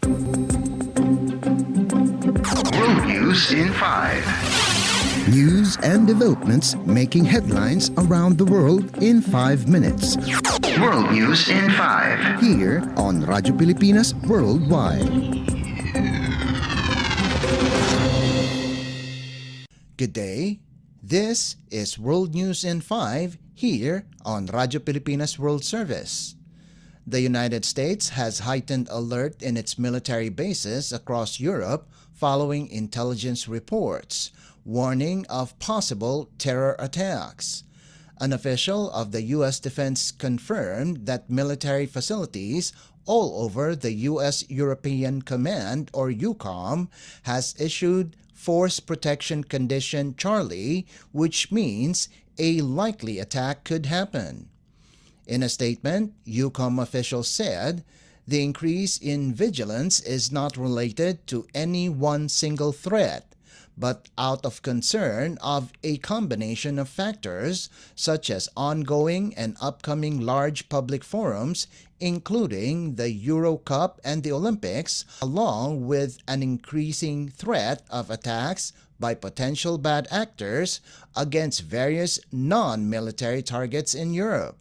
World News in 5. News and developments making headlines around the world in 5 minutes. World News in 5. Here on Radyo Pilipinas Worldwide. Good day. This is World News in 5 here on Radyo Pilipinas World Service. The United States has heightened alert in its military bases across Europe following intelligence reports warning of possible terror attacks. An official of the U.S. Defense confirmed that military facilities all over the U.S. European Command, or EUCOM, has issued Force Protection Condition Charlie, which means a likely attack could happen. In a statement, EUCOM officials said, the increase in vigilance is not related to any one single threat, but out of concern of a combination of factors such as ongoing and upcoming large public forums, including the Euro Cup and the Olympics, along with an increasing threat of attacks by potential bad actors against various non-military targets in Europe.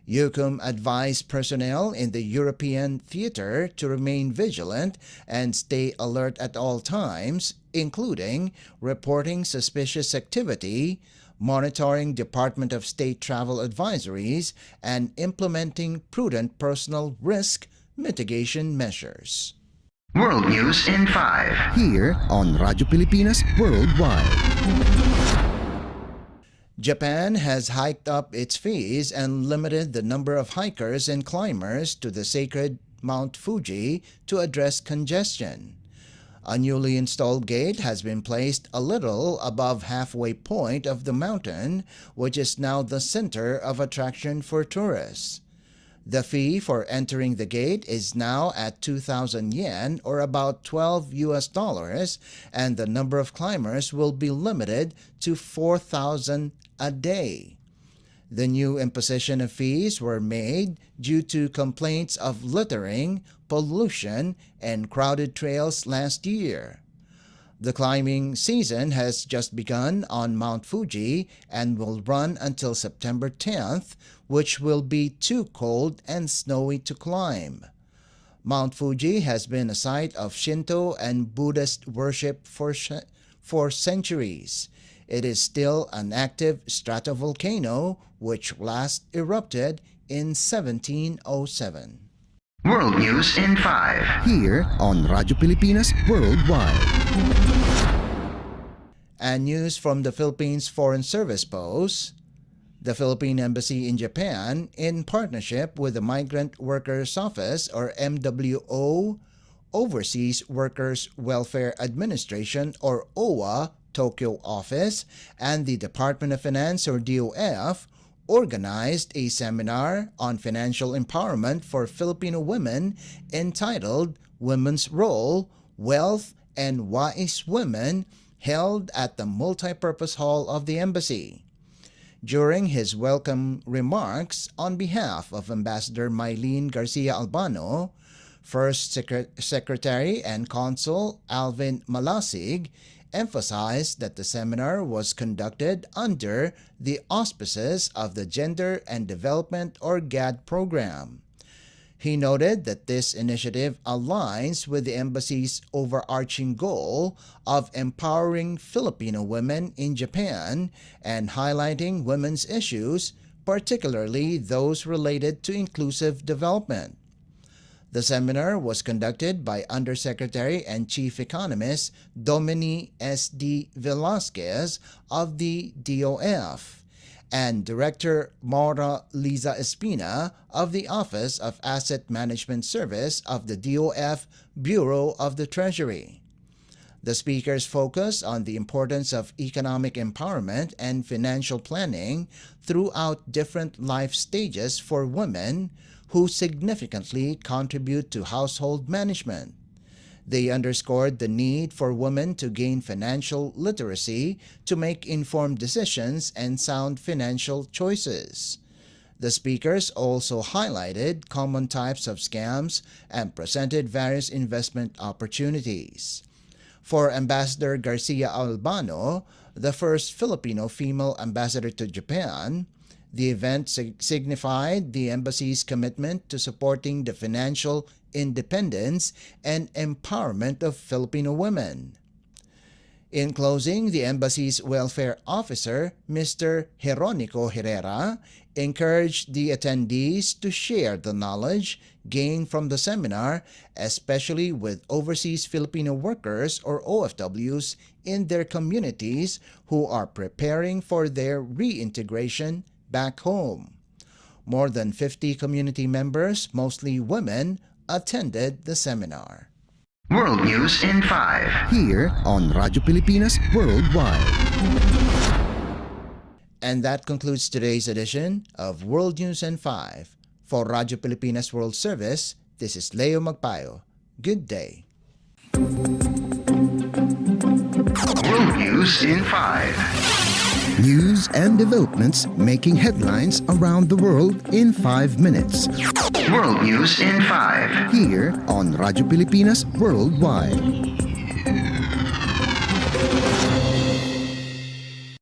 EUCOM advised personnel in the European theater to remain vigilant and stay alert at all times, including reporting suspicious activity, monitoring Department of State travel advisories, and implementing prudent personal risk mitigation measures. World News in 5. Here on Radyo Pilipinas Worldwide. Japan has hiked up its fees and limited the number of hikers and climbers to the sacred Mount Fuji to address congestion. A newly installed gate has been placed a little above halfway point of the mountain, which is now the center of attraction for tourists. The fee for entering the gate is now at 2,000 yen, or about $12, and the number of climbers will be limited to 4,000 a day. The new imposition of fees were made due to complaints of littering, pollution, and crowded trails last year. The climbing season has just begun on Mount Fuji and will run until September 10th, which will be too cold and snowy to climb. Mount Fuji has been a site of Shinto and Buddhist worship for centuries. It is still an active stratovolcano which last erupted in 1707. World News in 5. Here on Radyo Pilipinas Worldwide. And news from the Philippines Foreign Service Post. The Philippine Embassy in Japan, in partnership with the Migrant Workers Office, or MWO, Overseas Workers Welfare Administration, or OWA, Tokyo office, and the Department of Finance, or DOF, organized a seminar on financial empowerment for Filipino women entitled Women's Role, Wealth, and Wise Women, held at the Multipurpose Hall of the Embassy. During his welcome remarks on behalf of Ambassador Mylene Garcia Albano, First Secretary and Consul Alvin Malasig emphasized that the seminar was conducted under the auspices of the Gender and Development, or GAD program. He noted that this initiative aligns with the embassy's overarching goal of empowering Filipino women in Japan and highlighting women's issues, particularly those related to inclusive development. The seminar was conducted by Undersecretary and Chief Economist Domini S.D. Velasquez of the DOF and Director Maura Liza Espina of the Office of Asset Management Service of the DOF Bureau of the Treasury. The speakers focus on the importance of economic empowerment and financial planning throughout different life stages for women who significantly contribute to household management. They underscored the need for women to gain financial literacy to make informed decisions and sound financial choices. The speakers also highlighted common types of scams and presented various investment opportunities. For Ambassador Garcia Albano, the first Filipino female ambassador to Japan, the event signified the embassy's commitment to supporting the financial independence and empowerment of Filipino women. In closing, the embassy's welfare officer, Mr. Jeronico Herrera, encouraged the attendees to share the knowledge gained from the seminar, especially with overseas Filipino workers or OFWs in their communities who are preparing for their reintegration back home. More than 50 community members, mostly women, attended the seminar. World News in 5. Here on Radyo Pilipinas Worldwide. And that concludes today's edition of World News in 5. For Radyo Pilipinas World Service, this is Leo Magpayo. Good day. World News in 5. News and developments making headlines around the world in 5 minutes. World News in 5. Here on Radyo Pilipinas Worldwide.